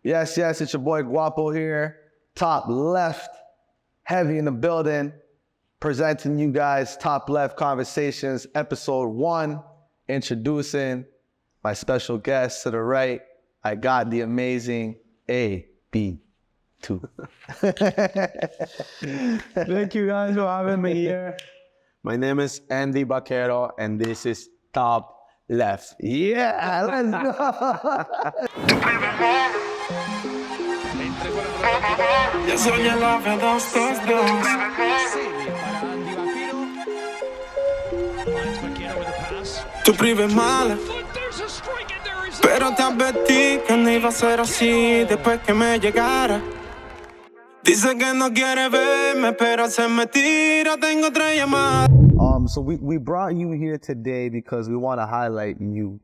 Yes, it's your boy Guapo here. Top left, heavy in the building. Presenting you guys TopLeft Conversations, episode 1. Introducing my special guest to the right. I got the amazing AB2. Thank you guys for having me here. My name is Andy Baquero, and this is Top Left. Yeah, let's go. Yo soy el ave 222. Tu prima es mala, pero te advertí que no iba a ser así después que me llegara. Dice que no quiere verme, pero se me tira, tengo otra llamada. So we brought you here today because we want to highlight you.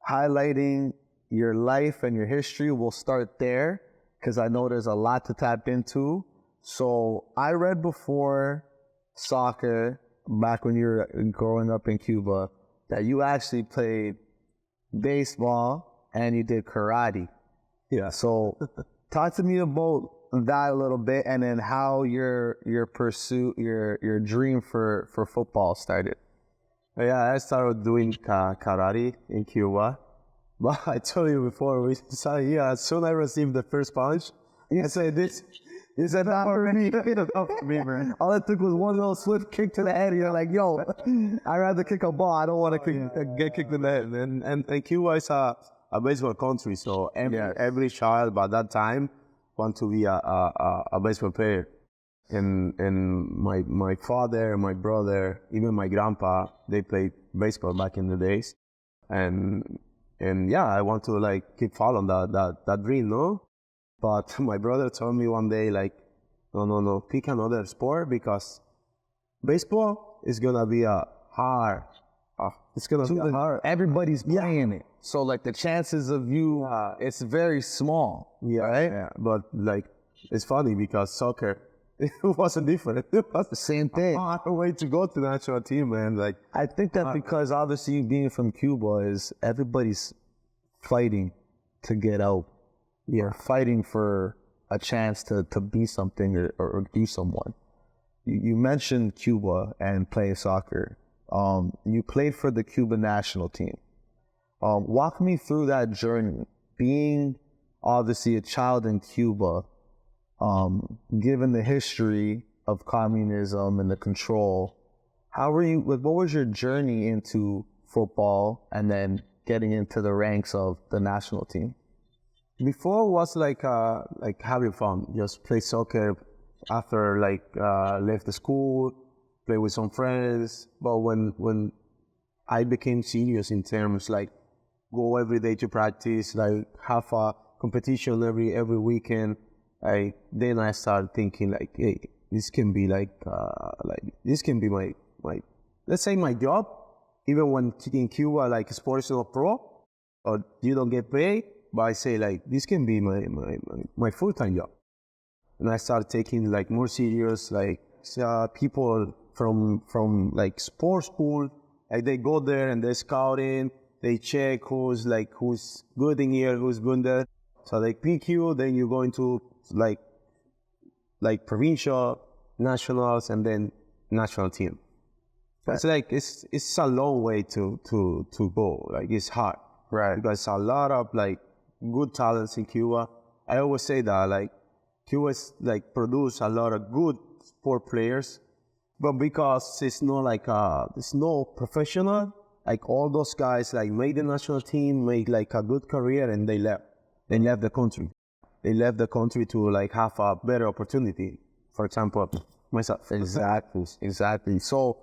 Highlighting your life and your history, we'll start there because I know there's a lot to tap into. So I read before soccer, back when you were growing up in Cuba, that you actually played baseball and you did karate. Yeah. So talk to me about that a little bit, and then how your pursuit, your dream for football started. Yeah, I started doing karate in Cuba. But I told you before, we started here, as soon as I received the first punch, I said, this is not for me. All it took was one little swift kick to the head. You're like, yo, I'd rather kick a ball. I don't want to get kicked in the head. And Cuba is a baseball country, so every child by that time want to be a baseball player. And my father, my brother, even my grandpa, they played baseball back in the days. And yeah, I want to like keep following that dream, no? But my brother told me one day, like, no, pick another sport because baseball is gonna be hard. It's gonna be hard. Everybody's playing it. So like the chances of you, it's very small. Yeah, right? Yeah. But like, it's funny because soccer, it wasn't different. It was the same thing. A hard way to go to the national team, man. Like, I think that because obviously being from Cuba is everybody's fighting to get out. You're fighting for a chance to be something or be someone. You mentioned Cuba and playing soccer. You played for the Cuban national team. Walk me through that journey. Being obviously a child in Cuba, given the history of communism and the control, what was your journey into football and then getting into the ranks of the national team? Before was like having fun, just play soccer after left the school, play with some friends. But when I became serious in terms like go every day to practice, like have a competition every weekend, then I started thinking like, hey, this can be this can be my let's say my job. Even when in Cuba, like sports is not pro or you don't get paid. But I say like, this can be my full-time job. And I started taking like more serious, like people from like sports school, like they go there and they're scouting, they check who's good in here, who's good there. So they pick you, then you go into like provincial, nationals, and then national team. It's like, it's a long way to go, like it's hard. Right. Because a lot of like good talents in Cuba. I always say that like Cuba's like produce a lot of good sport players, but because it's not like it's no professional, like all those guys like made the national team, made like a good career, and they left the country. They left the country to like have a better opportunity. For example, myself. Exactly. So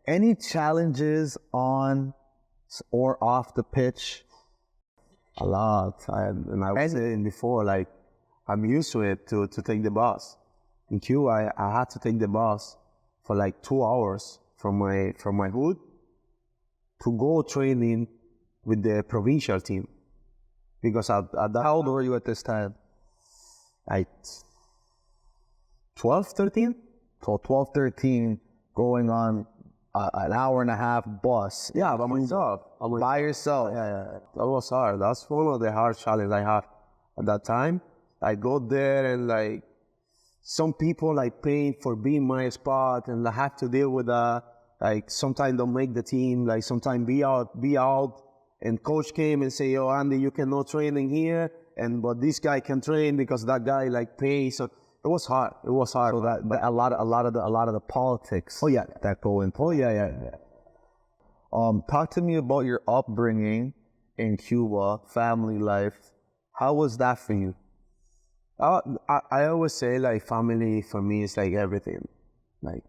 any challenges on or off the pitch? A lot. And I was saying before, like, I'm used to it to take the bus. In Cuba, I had to take the bus for like 2 hours from my hood to go training with the provincial team. Because at that, how old were you at this time? Like 12, 13? So 12, 13, going on an hour and a half bus. Yeah, by myself. By yourself? Yeah. That was hard. That's one of the hard challenges I had. at that time. I go there and like some people like paying for being my spot, and I have to deal with that. Like sometimes don't make the team, like sometimes be out. And coach came and say, "Oh, Andy, you cannot train in here, but this guy can train because that guy like pays." So it was hard. It was hard. So that, but a lot of the politics. Oh yeah, that go into. oh yeah. Talk to me about your upbringing in Cuba, family life. How was that for you? I always say like family for me is like everything. Like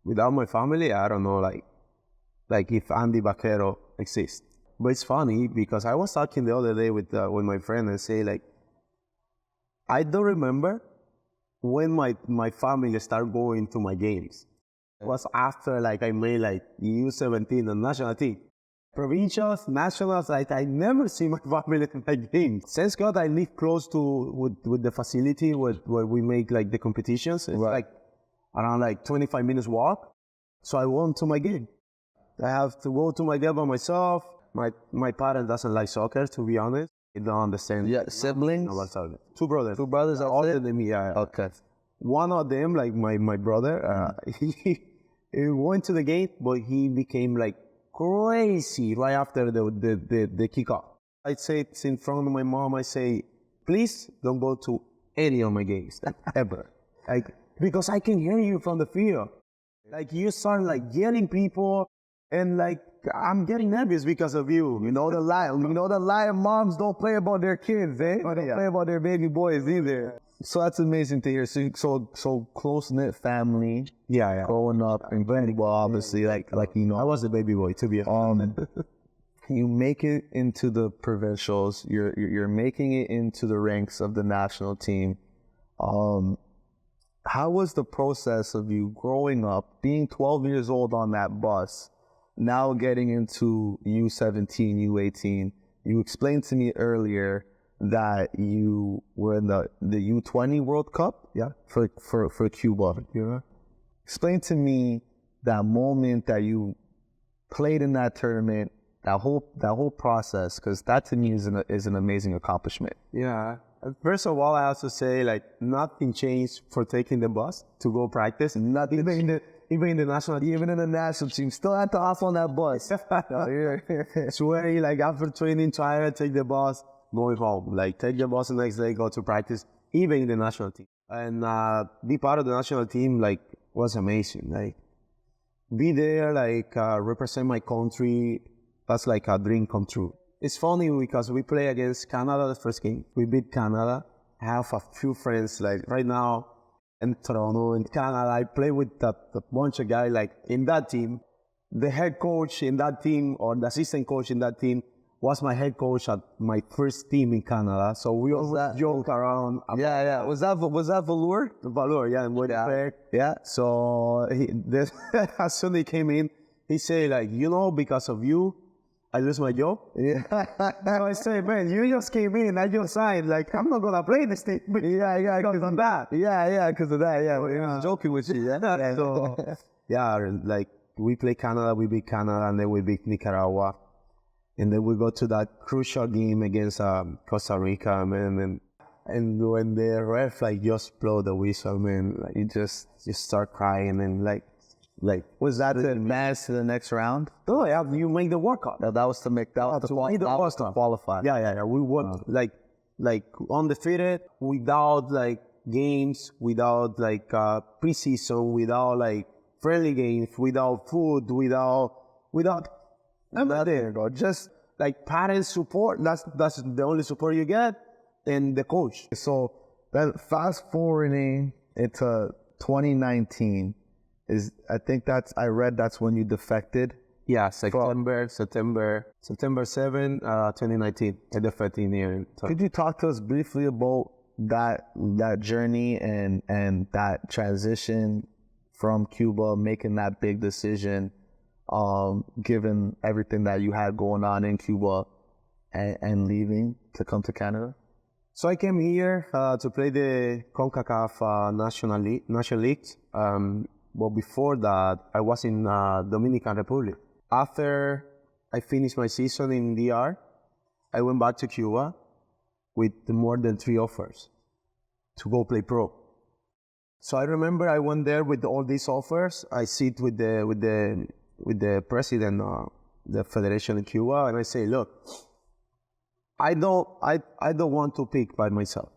without my family, I don't know like if Andy Baquero exists. But it's funny because I was talking the other day with my friend and say like I don't remember when my family started going to my games. It was after like I made like U17 and national team. Provincials, nationals, like I never see my family in my games. Since God, I live close to with the facility where we make like the competitions. It's like around like 25 minutes walk. So I went to my game. I have to go to my game by myself. My parents doesn't like soccer, to be honest. They don't understand. Yeah, siblings? No, two brothers. Two brothers are older than me, yeah. Okay. One of them, like my brother, he went to the game, but he became like crazy right after the kickoff. I say it's in front of my mom, I say, please don't go to any of my games, ever. Like, because I can hear you from the field. Like you start like yelling people and like, I'm getting nervous because of you. You know the lie. Moms don't play about their kids, eh? They don't play about their baby boys either. So that's amazing to hear. So close-knit family. Yeah. Growing up in Cuba, obviously, like you know. I was a baby boy, to be honest. You make it into the provincials. You're making it into the ranks of the national team. How was the process of you growing up, being 12 years old on that bus, now getting into U17, U18? You explained to me earlier that you were in the U20 World Cup, for Cuba. Yeah. Explain to me that moment that you played in that tournament, that whole process, because that to me is an amazing accomplishment. Yeah. First of all, I have to say like nothing changed for taking the bus to go practice. Nothing. Even in the national team, still had to hop on that bus. Swear, like after training, try to take the bus, going home. Like take the bus the next day, go to practice. Even in the national team, and be part of the national team like was amazing. Like be there, like represent my country. That's like a dream come true. It's funny because we play against Canada the first game. We beat Canada. I have a few friends like right now in Toronto, in Canada. I play with a bunch of guys like in that team. The head coach in that team or the assistant coach in that team was my head coach at my first team in Canada. So we always joke around. Yeah. Was that Valor? Valor, yeah. Yeah. So as soon as he came in, he said like, because of you, I lose my job. Yeah. I say, man, you just came in, I just signed. Like, I'm not gonna play this thing. Yeah, because of that. Yeah, because of that. Yeah, he was joking with you. Yeah. So, yeah, like we play Canada, we beat Canada, and then we beat Nicaragua, and then we go to that crucial game against Costa Rica, man, and when the ref like just blow the whistle, man, like you just start crying and like. Was that to advance to the next round? Oh yeah, you make the workout. No, that was to make to qualify. Yeah. We worked like undefeated, without like games, without like preseason, without like friendly games, without food, without nothing. Just like parents support. That's the only support you get, and the coach. So then fast forwarding into 2019. I read that's when you defected. Yeah, September 7, 2019. I defected here. Could you talk to us briefly about that journey and that transition from Cuba, making that big decision, given everything that you had going on in Cuba, and leaving to come to Canada? So I came here to play the CONCACAF National League. But before that, I was in Dominican Republic. After I finished my season in DR, I went back to Cuba. with more than 3 offers to go play pro. So I remember I went there with all these offers. I sit with the president of the federation in Cuba, and I say, look, I don't want to pick by myself.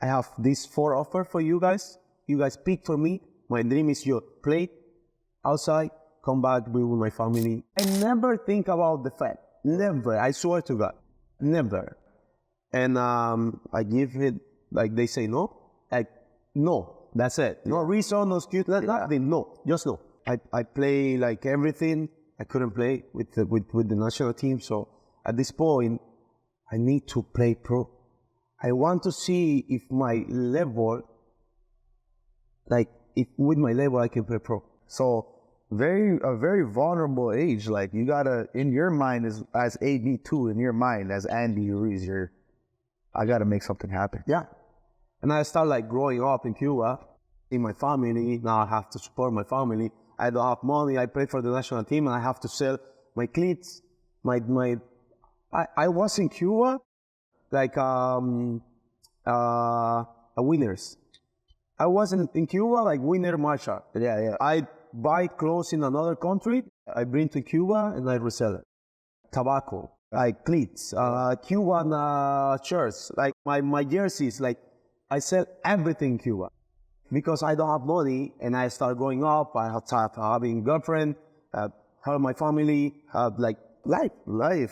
I have these 4 offers for you guys. You guys pick for me. My dream is you play outside, come back, be with my family. I never think about the Fed. Never. I swear to God. Never. And I give it, like they say no. Like, no. That's it. No reason, no excuse, nothing. No. Just no. I play like everything. I couldn't play with the national team. So at this point, I need to play pro. I want to see if my level, like if with my level I can play pro. So a very vulnerable age. Like you gotta, in your mind as AB2, in your mind as Andy Ruiz, I gotta make something happen. Yeah. And I start like growing up in Cuba, in my family. Now I have to support my family. I don't have money. I play for the national team and I have to sell my cleats. I was in Cuba like winners. I wasn't in Cuba like winner marshal. Yeah. I buy clothes in another country. I bring to Cuba and I resell it. Tobacco, like cleats, Cuban shirts, like my jerseys. Like I sell everything in Cuba because I don't have money and I start growing up. I start having a girlfriend, have my family, have like life.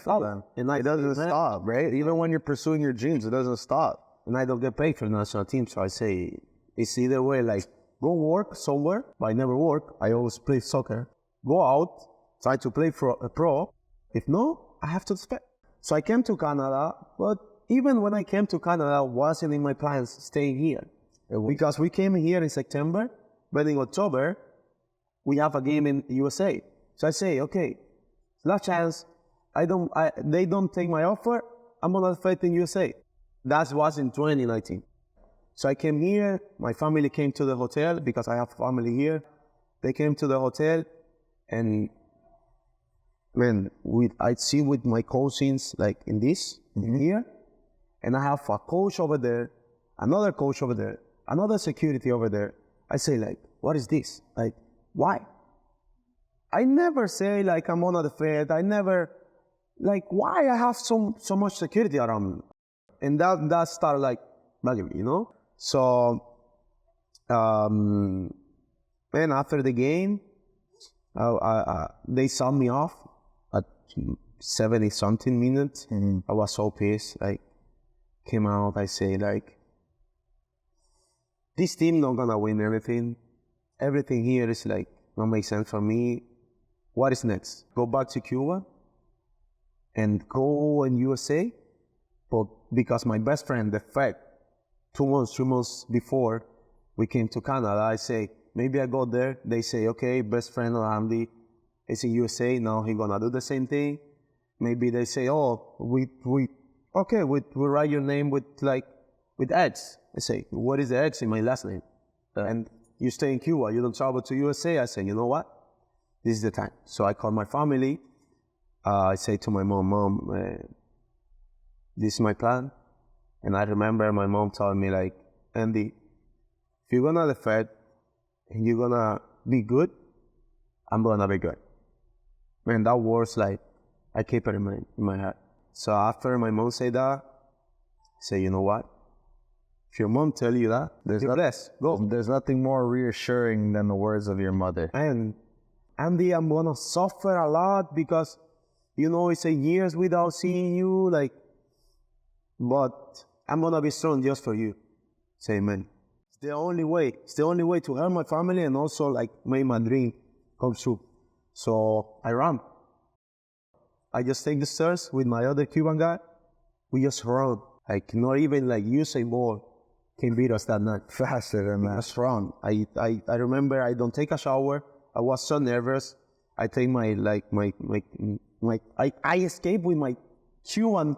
Oh, and it doesn't stop, right? Even when you're pursuing your dreams, it doesn't stop. And I don't get paid for the national team, so I say it's either way, like go work somewhere, but I never work. I always play soccer. Go out, try to play for a pro. If no, I have to spend. So I came to Canada, but even when I came to Canada, wasn't in my plans staying here. Because we came here in September, but in October, we have a game in USA. So I say, okay, last chance, they don't take my offer, I'm gonna fight in USA. That was in 2019. So I came here, my family came to the hotel because I have family here. They came to the hotel and man, I see with my cousins like in here, and I have a coach over there, another coach over there, another security over there. I say like, what is this? Like, why? I never say like I'm on the Fed. I never, like, why I have so much security around me? And that started like bugging me, you know? So, man, after the game, they saw me off at 70-something minutes. I was so pissed. Like, came out, I say like, this team not gonna win everything. Everything here is like, not make sense for me. What is next? Go back to Cuba and go in USA? But because my best friend, the Fed, 3 months before we came to Canada, I say, maybe I go there. They say, okay, best friend Andy is in USA. Now he gonna do the same thing. Maybe they say, oh, we write your name with X. I say, what is the X in my last name? And you stay in Cuba, you don't travel to USA. I say, you know what? This is the time. So I call my family. I say to my mom, this is my plan. And I remember my mom told me like, Andy, if you're gonna defend and you're gonna be good, I'm gonna be good. Man, that was like, I keep it in my head. So after my mom said that, I say, you know what? If your mom tell you that, you're blessed. Go. There's nothing more reassuring than the words of your mother. And Andy, I'm gonna suffer a lot because, you know, it's a years without seeing you, like, but I'm gonna be strong just for you. Say amen. It's the only way. It's the only way to help my family and also like make my dream come true. So I run. I just take the stairs with my other Cuban guy. We just run. Like not even like Usain Bolt can beat us that night. Faster than that. Just run. I remember I don't take a shower. I was so nervous. I take I escape with my Cuban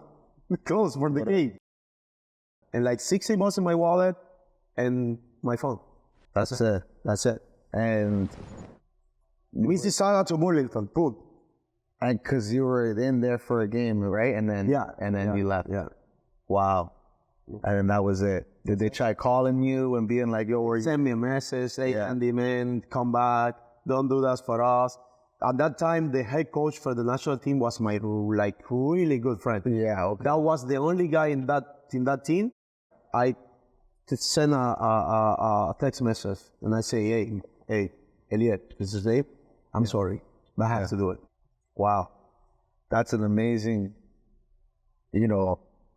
clothes for the game. And like $60 in my wallet and my phone. That's it. And Mississauga to Burlington, boom. And because you were in there for a game, right? And then you left. Yeah. Wow. And then that was it. Did they try calling you and being like, yo, where you? Send me a message, hey, Andy, man, come back. Don't do that for us. At that time, the head coach for the national team was my really good friend. Yeah, okay. That was the only guy in that team. I send a text message and I say, hey, Elliot, this is Dave. I'm sorry, but I have to do it. Wow. That's an amazing,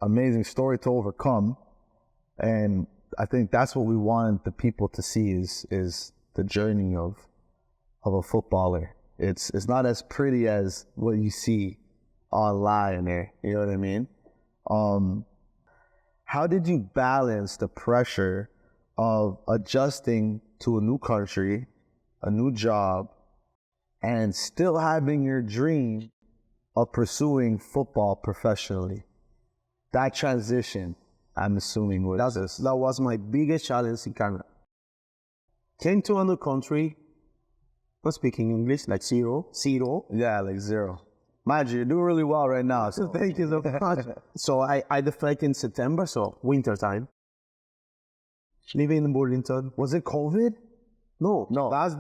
amazing story to overcome. And I think that's what we want the people to see is the journey of a footballer. It's not as pretty as what you see online there. You know what I mean? How did you balance the pressure of adjusting to a new country, a new job, and still having your dream of pursuing football professionally? That transition, I'm assuming, that was my biggest challenge in Canada. Came to a new country, not speaking English, like zero. Yeah, like zero. Mind you, you're doing really well right now. So thank you so much. So I defected in September, so winter time. Living in Burlington. Was it COVID? No.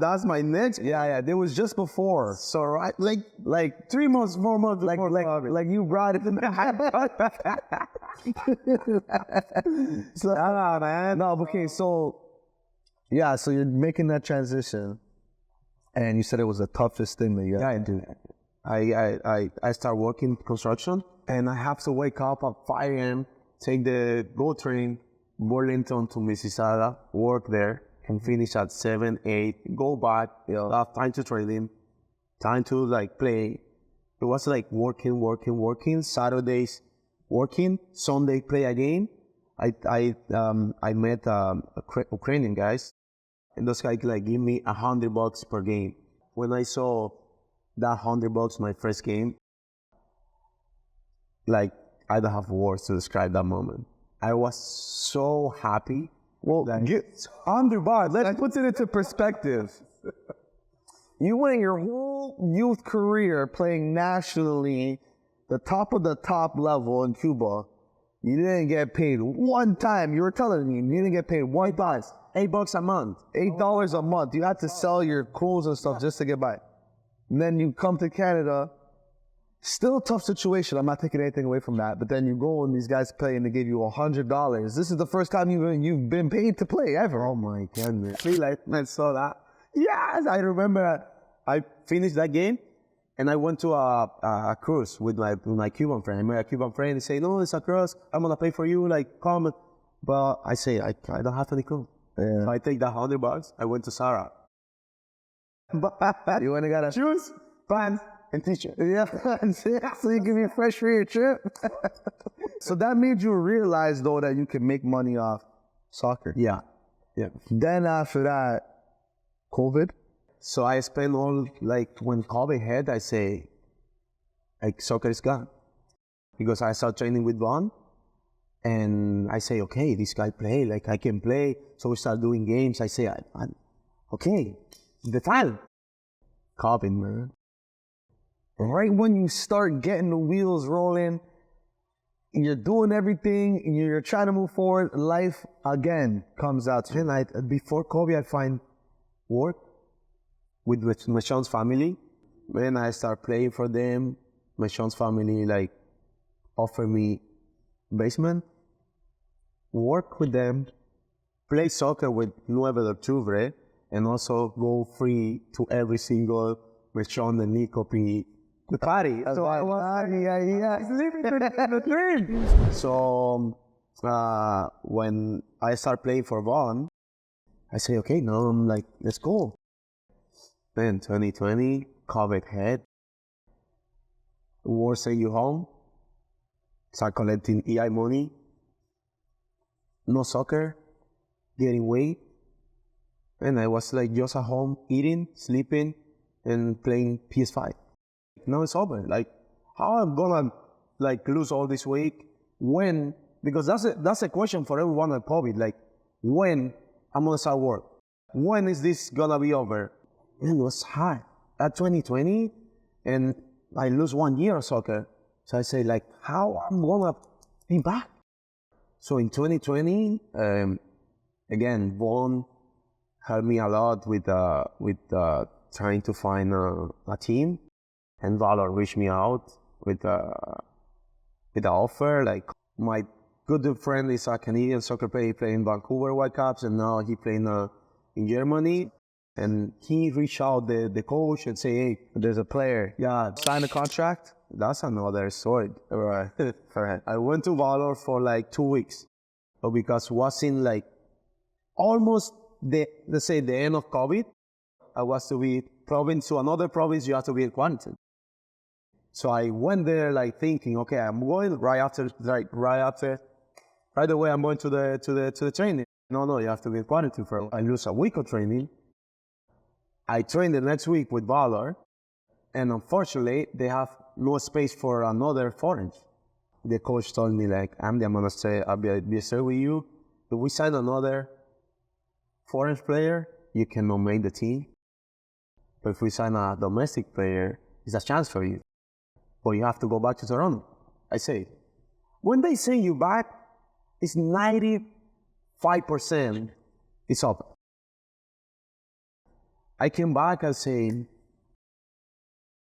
That's my next. Yeah. It was just before. So like 3 months, 4 months, like you brought it in man. No, okay. So you're making that transition, and you said it was the toughest thing that you had. Yeah, I do. I start working construction, and I have to wake up at 5 a.m., take the GO train, Burlington to Mississauga, work there, and finish at 7, 8, go back, have time to training, time to play. It was working, Saturdays working, Sunday play again. I met Ukrainian guys, and those guys give me $100 per game. When I saw that $100 my first game, I don't have words to describe that moment. I was so happy. Well, $100. Let's put it into perspective. You went your whole youth career playing nationally, the top of the top level in Cuba. You didn't get paid one time. You were telling me you didn't get paid one time. $8 a month. $8 a month. You had to sell your clothes and stuff just to get by. And then you come to Canada. Still a tough situation. I'm not taking anything away from that. But then you go and these guys play and they give you $100. This is the first time you've been paid to play ever. Oh my goodness. I saw that. Yes, I remember I finished that game and I went to a cruise with my Cuban friend. I met a Cuban friend and say, no, it's a cruise. I'm going to pay for you. Come. But I say, I don't have any clue. Yeah. So I take that $100. I went to Sarah. You went and got shoes, pants, and t-shirt. Yeah, so you can be fresh for your trip. So that made you realize, though, that you can make money off soccer. Yeah. Then after that, COVID. So I spent all, when COVID hit, I say, soccer is gone. Because I started training with Vaughn. And I say, okay, this guy play, I can play. So we start doing games. I say, okay, the talent. COVID, man. Right when you start getting the wheels rolling, you're doing everything, and you're trying to move forward, life again comes out. And before COVID, I find work with Machon's family. When I start playing for them, Machon's family offer me basement, work with them, play soccer with Nueve de Octubre, and also go free to every single Machon and Nico the party. So I was living the dream. So when I start playing for Vaughn, I say, okay, now I'm let's go. Then 2020, COVID hit. War send you home. Start collecting EI money. No soccer, getting weight. And I was just at home, eating, sleeping, and playing PS5. Now it's over. How I'm gonna lose all this weight? When? Because that's a question for everyone at COVID. When I'm gonna start work? When is this gonna be over? And it was hard. At 2020, and I lose 1 year of soccer. So I say how I'm gonna be back? So in 2020, again, Vaughn helped me a lot with trying to find a team, and Valor reached me out with the offer. Like, my good friend is a Canadian soccer player. He played in Vancouver Whitecaps, and now he playing in Germany. And he reached out the coach and say, hey, There's a player. yeah, Sign a contract? that's another story. Right. I went to Valor for like 2 weeks, but because it was in like almost let's say the end of COVID, I was to be to another province. You have to be in quarantine. So I went there like thinking, okay, I'm going right away. I'm going to the training. No, you have to be in quarantine for. I lose a week of training. I trained the next week with Valor, and unfortunately, they have no space for another foreign. The coach told me, like, Andy, I'm gonna say, I'll be straight with you. If we sign another foreign player, you cannot make the team. But if we sign a domestic player, it's a chance for you. But you have to go back to Toronto. I say, when they send you back, it's 95% it's up. I came back and say,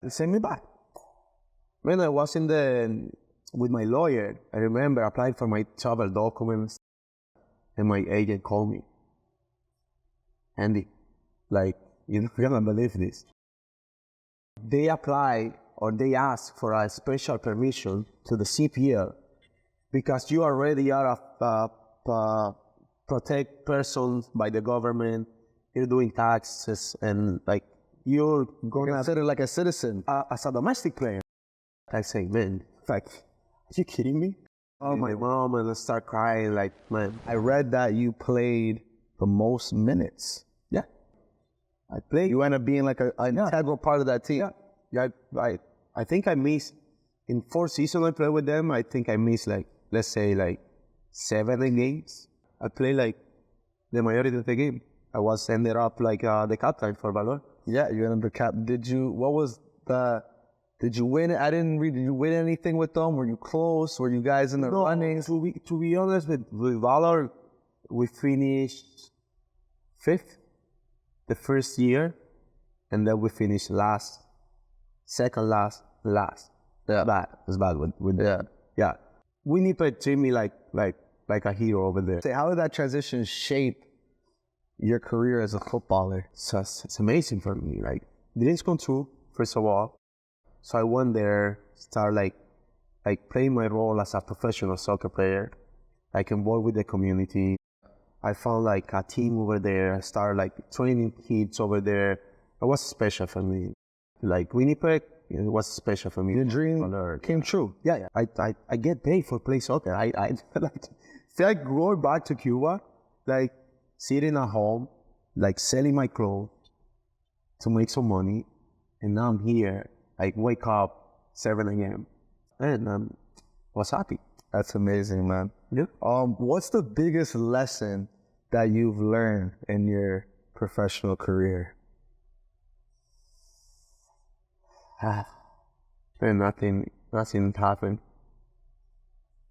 send me back. When I was with my lawyer, I remember applying for my travel documents, and my agent called me. Andy, like, you're not gonna believe this. They applied, or they asked for a special permission to the CPL because you already are a protect person by the government. You're doing taxes, and like, you're gonna Considered like a citizen. as a domestic player. I say, man, like, are you kidding me? Oh, my mom, and I start crying, like, man. I read that you played the most minutes. Yeah, I played. You end up being like an integral part of that team. Yeah, I think I missed, in 4 seasons I played with them, I think I missed, like, let's say, like, 7 games. I played, like, the majority of the game. I was ended up, like, the captain for Valor. Yeah, you ended up the cap. Did you win it? I didn't read. Did you win anything with them? Were you close? Were you guys in the running? To be honest, with Valor, we finished 5th the first year, and then we finished second last. Yeah. It's bad with Yeah. Winnipeg treat me like a hero over there. Say, how did that transition shape your career as a footballer? So it's amazing for me. Like, dreams come true, first of all. So I went there, start like playing my role as a professional soccer player, like involved with the community. I found like a team over there. I started like training kids over there. It was special for me. Like Winnipeg, it was special for me. Your dream came true. Yeah. I get paid for play soccer. I like, feel like going back to Cuba, like sitting at home, like selling my clothes to make some money, and now I'm here. I wake up 7 a.m. and I was happy. That's amazing, man. Yeah. What's the biggest lesson that you've learned in your professional career? And nothing happened.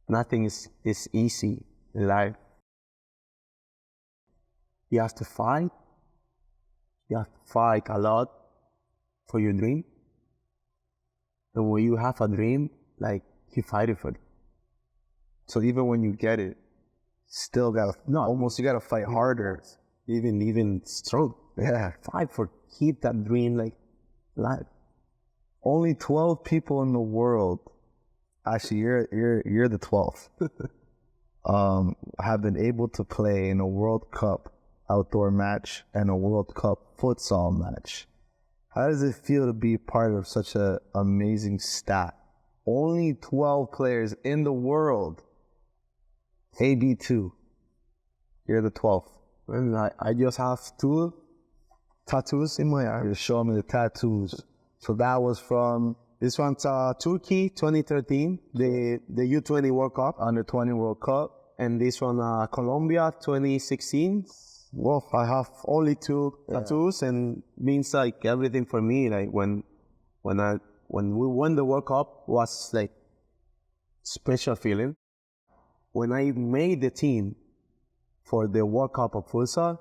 Nothing is easy in life. You have to fight. You have to fight a lot for your dream. And when you have a dream, like, you fight it for it. So even when you get it, still you gotta fight harder. Even strong. Yeah. Fight for keep that dream like alive. Only 12 people in the world, actually you're the 12th, have been able to play in a World Cup outdoor match and a World Cup futsal match. How does it feel to be part of such an amazing stat? Only 12 players in the world. AB2. You're the 12th. And I just have 2 tattoos in my arm. You're showing me the tattoos. So that was from this one's Turkey 2013, the U20 World Cup, Under 20 World Cup, and this one Colombia 2016. Well, I have only 2 tattoos, and means like everything for me. Like when we won the World Cup was like special feeling. when I made the team for the World Cup of Futsal,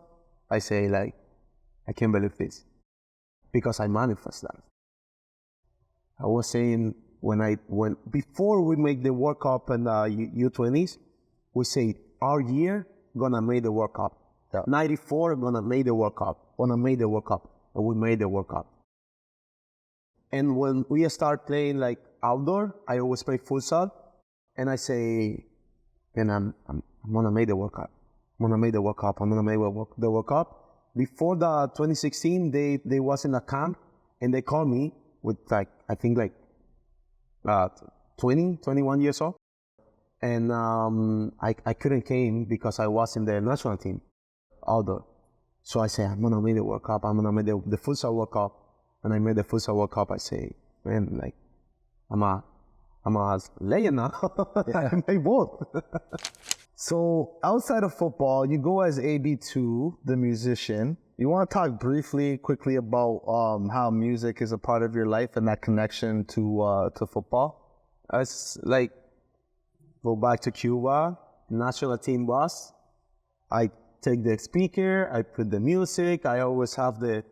I say like, I can't believe this. Because I manifest that. I was saying before we make the World Cup and U20s, we say our year gonna make the World Cup. Yeah. 94 gonna make the World Cup. Gonna make the World Cup. And we made the World Cup. And when we start playing like outdoor, I always play futsal, and I say, and I'm gonna make the World Cup. I'm gonna make the World Cup. I'm gonna make the World Cup. Before the 2016, they was in a camp, and they called me with like, I think like 21 years old. And I couldn't came because I was in the national team, outdoor. So I say, I'm gonna make the World Cup. I'm gonna make the futsal World Cup. And I made the futsal World Cup. I say, man, like, I'm a legend now. I made both. So outside of football, you go as AB2, the musician. You want to talk quickly about how music is a part of your life and that connection to football? It's like, go back to Cuba, national team bus. I take the speaker, I put the music. I always have the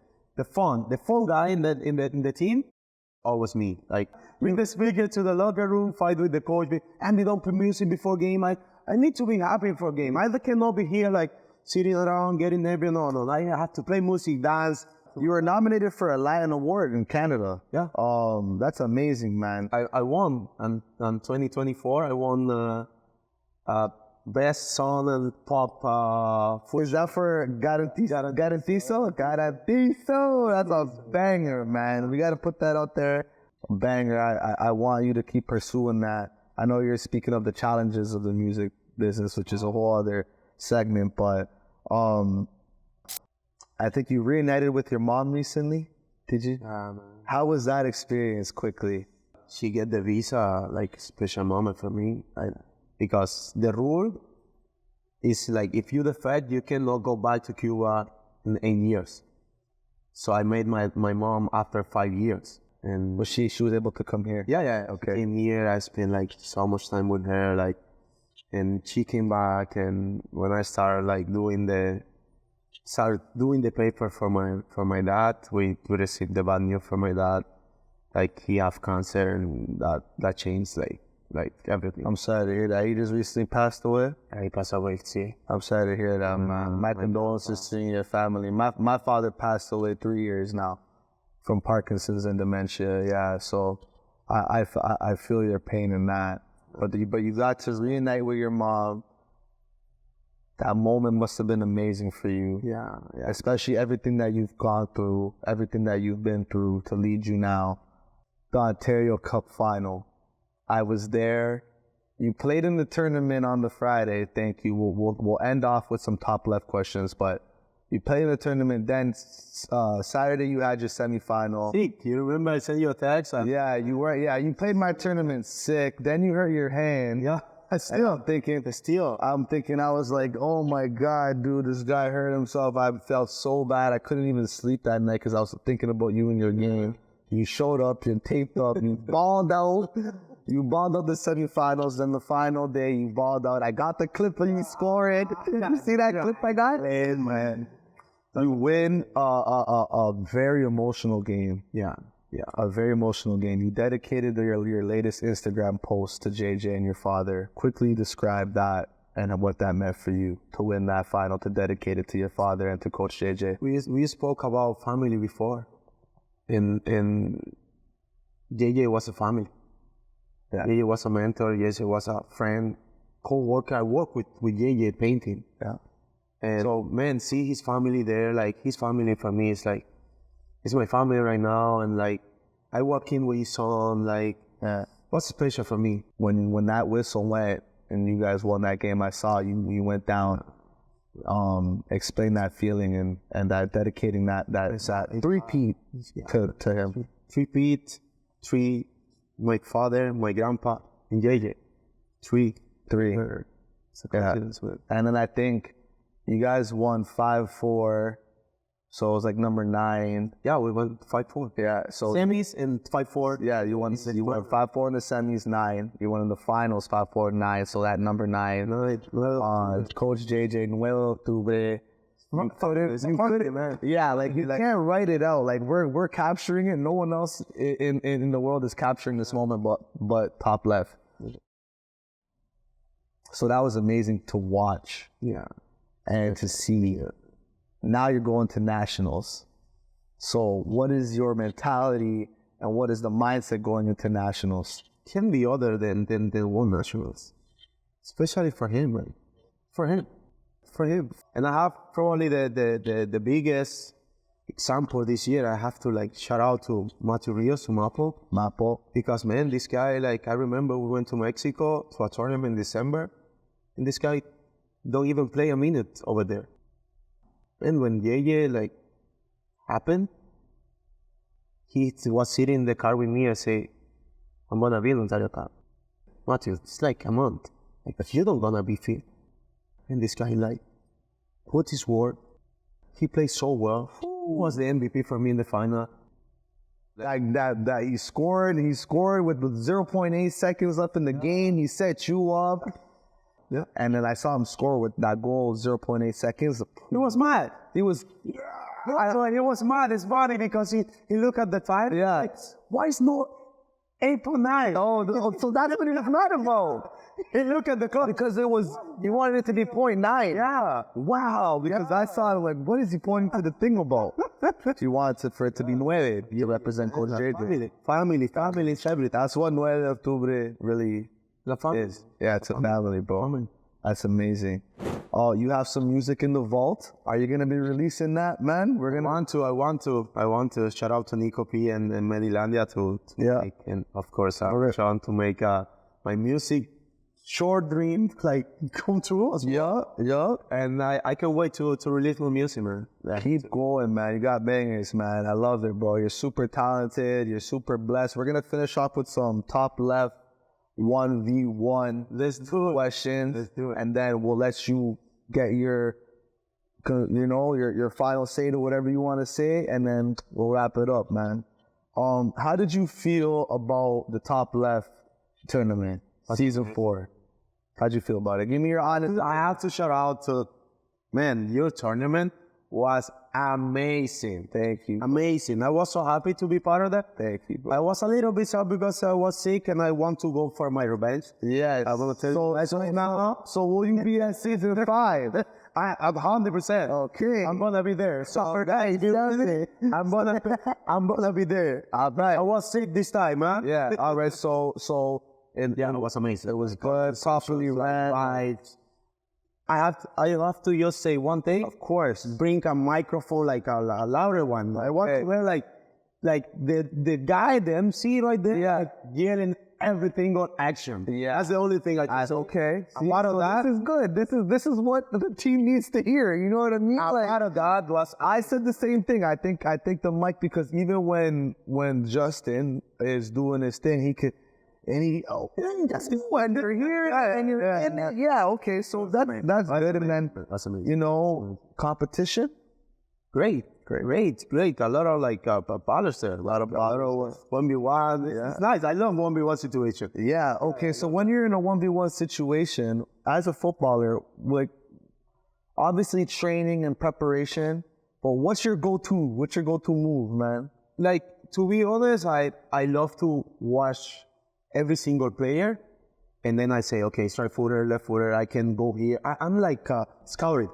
fun guy in the team. Always me. Like, bring the speaker to the locker room, fight with the coach. Andy, don't put music before game. I need to be happy for game. I cannot be here like sitting around getting nervous. No. I have to play music, dance. You were nominated for a Latin Award in Canada. Yeah. That's amazing, man. I won. And 2024, I won Best Song and Pop. Is that for Garantizo? Garantizo. That's a banger, man. We got to put that out there. A banger. I want you to keep pursuing that. I know you're speaking of the challenges of the music business, which is a whole other segment, but I think you reunited with your mom recently. Did you? How was that experience quickly? She get the visa, like special moment for me. Because the rule is like, if you defect, you cannot go back to Cuba in 8 years. So I made my mom after 5 years. And was she was able to come here? Yeah. Okay. In here, I spent like so much time with her, like, and she came back. And when I started like doing the paper for my dad, we received the bad news from my dad, like he have cancer, and that changed like everything. I'm sorry to hear that. He just recently passed away? Yeah, he passed away, see. I'm sorry to hear that, man. My condolences to your family. My father passed away 3 years now from Parkinson's and dementia, yeah. So I feel your pain in that. But you got to reunite with your mom. That moment must have been amazing for you. Yeah. Especially everything that you've gone through, everything that you've been through to lead you now. The Ontario Cup final. I was there. You played in the tournament on the Friday. Thank you. We'll end off with some top left questions, but you played in the tournament. Then Saturday you had your semifinal. Sick. You remember I sent you a text? Yeah, you were. Yeah, you played my tournament sick. Then you hurt your hand. Yeah. I'm thinking, I was like, oh my God, dude, this guy hurt himself. I felt so bad. I couldn't even sleep that night because I was thinking about you and your game. You showed up, you taped up, you balled out. You balled out the semifinals, then the final day you balled out. I got the clip of you scoring. You see that clip I got? Man. You win a very emotional game. Yeah, a very emotional game. You dedicated your latest Instagram post to JJ and your father. Quickly describe that and what that meant for you to win that final, to dedicate it to your father and to Coach JJ. We spoke about family before, and JJ was a family. Yeah. JJ was a mentor. JJ was a friend, co-worker. I work with JJ painting. Yeah. And so, man, see his family there. Like, his family for me is like, it's my family right now. And like, I walk in with his son. Like, what's special for me? When that whistle went and you guys won that game, I saw you went down. Explain that feeling and that dedicating that three-peat to him. Three-peat, my father, my grandpa, and JJ. Three. Yeah. And then I think you guys won 5-4 So it was like number 9. Yeah, we went 5-4. Yeah, so Semis and 5-4. yeah, you won 5-4 in the semis, 9. You won in the finals 5-4, 9. So that number 9. Coach JJ, 9 Octubre. Man. Yeah, like you can't write it out. Like we're capturing it. No one else in the world is capturing this moment, but Top Left. So that was amazing to watch. Yeah, and to see. Now you're going to nationals. So what is your mentality and what is the mindset going into nationals? Can be other than one nationals, especially for him, man. For him. And I have probably the biggest example this year. I have to like shout out to Matthew Rios, to Mapo, because man, this guy, like I remember we went to Mexico to a tournament in December, and this guy don't even play a minute over there. And when JJ like happened, he was sitting in the car with me and say, I'm gonna be in Ontario Cup. Matthew, it's like a month. Like, but you don't gonna be fit. And this guy like put his word. He played so well. He was the MVP for me in the final. Like that he scored with 0.8 seconds left in the game. He set you up. Yeah. And then I saw him score with that goal, 0.8 seconds. He was mad. He was... He was mad. It's funny because he looked at the time. Yeah. Like, why is not 8.9? Oh, so that's what he was mad about. He looked at the clock. Because he wanted it to be 0.9. Yeah. Wow, because I saw it like, what is he pointing to the thing about? If you wanted for it to be 9, you represent Coach JJ. Family, everything. That's what 9 Octubre really... is. Yeah, it's a family, bro. That's amazing. Oh, you have some music in the vault. Are you gonna be releasing that, man? I want to shout out to Nico P and Medilandia to make, and of course Sean to make my music short dream like come true as well. Yeah. And I can't wait to release more music, man. Keep going, man. You got bangers, man. I love it, bro. You're super talented. You're super blessed. We're gonna finish off with some Top Left 1v1 questions. Let's do it. And then we'll let you get your final say to whatever you want to say, and then we'll wrap it up, man. How did you feel about the Top Left tournament, season 4? How'd you feel about it? Give me your honest. I have to shout out to, man, your tournament was amazing. Thank you. Amazing. I was so happy to be part of that. Thank you, bro. I was a little bit sad because I was sick and I want to go for my revenge. Yes. I'm gonna tell you. So will you be at season 5? I'm 100%. Okay. I'm gonna be there. So guys, I'm gonna be there. All right. I was sick this time, man. Yeah. All right. So it was amazing. It was good. Properly ran. Right. I have to just say one thing. Of course. Bring a microphone, like a louder one. I want to wear like the guy, the MC right there, like yelling everything on action. Yeah. That's the only thing That's okay. See, part of that. This is good. This is what the team needs to hear. You know what I mean? Part of that was I said the same thing. I think the mic, because even when Justin is doing his thing, he could. And that's when they're here, okay, so that's good, and then that's amazing. Competition, great. A lot of like ballers there, a lot of 1v1. Yeah. It's nice. I love 1v1 situation. Yeah. Okay. So when you're in a 1v1 situation as a footballer, like obviously training and preparation, but what's your go-to move, man? Like, to be honest, I love to watch every single player, and then I say, okay, strike footer, left footer, I can go here. I'm like scouting.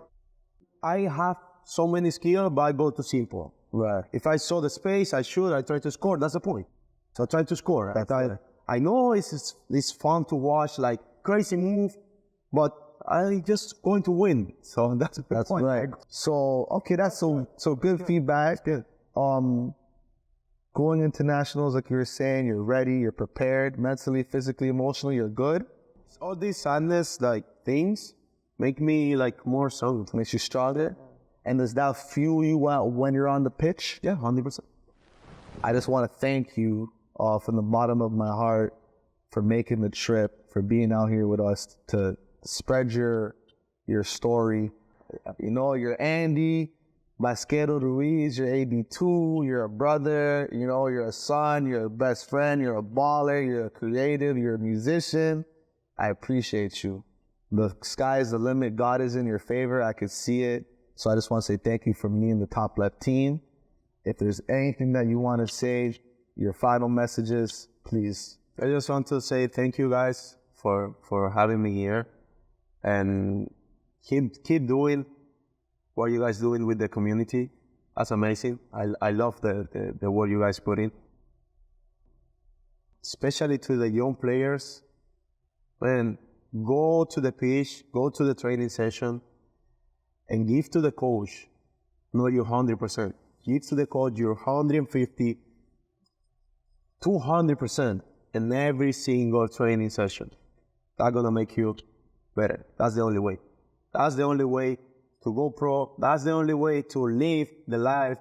I have so many skills, but I go to simple. Right. If I saw the space, I try to score. That's the point. So I try to score. I know it's fun to watch, like crazy move, but I just going to win. So that's the point. Right. So okay, that's so good feedback. Good. Going into nationals, like you were saying, you're ready, you're prepared, mentally, physically, emotionally, you're good. All these sadness, like things, make me like more strong. Makes you stronger. And does that fuel you out when you're on the pitch? Yeah, 100%. I just want to thank you from the bottom of my heart for making the trip, for being out here with us to spread your story. You're Andy, Baquero Ruiz, you're AB2, you're a brother, you know, you're a son, you're a best friend, you're a baller, you're a creative, you're a musician. I appreciate you. The sky is the limit. God is in your favor. I could see it. So I just want to say thank you from me and the Top Left team. If there's anything that you want to say, your final messages, please. I just want to say thank you guys for having me here, and keep doing what you guys doing with the community. That's amazing. I love the work you guys put in. Especially to the young players, man, go to the pitch, go to the training session, and give to the coach, not your 100%. Give to the coach your 150, 200% in every single training session. That's gonna make you better. That's the only way. That's the only way to go pro. That's the only way to live the life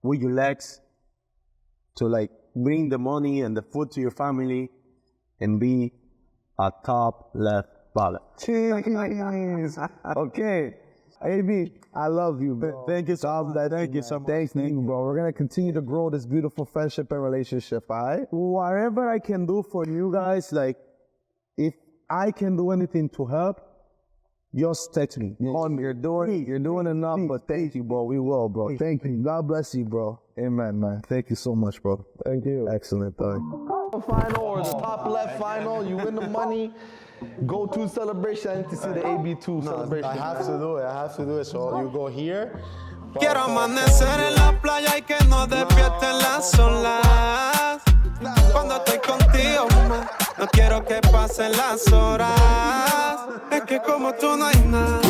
with your legs, to like bring the money and the food to your family and be a top left baller. Okay. AB, I love you, bro. Thank you so much. Thank you so much. Thank you, bro. We're going to continue to grow this beautiful friendship and relationship, all right? Whatever I can do for you guys, like, if I can do anything to help, just text me. You're doing enough, but thank you, bro. We will, bro. Thank you. God bless you, bro. Amen, man. Thank you so much, bro. Thank you. Excellent, dog. Final or the top left final, you win the money. Go to celebration. I need to see the AB2 celebration. I have to do it. So you go here. Quiero amanecer en la playa y que no despierten las olas. Cuando estoy contigo, ma, no quiero que pasen las horas. Es que como tú no hay nada.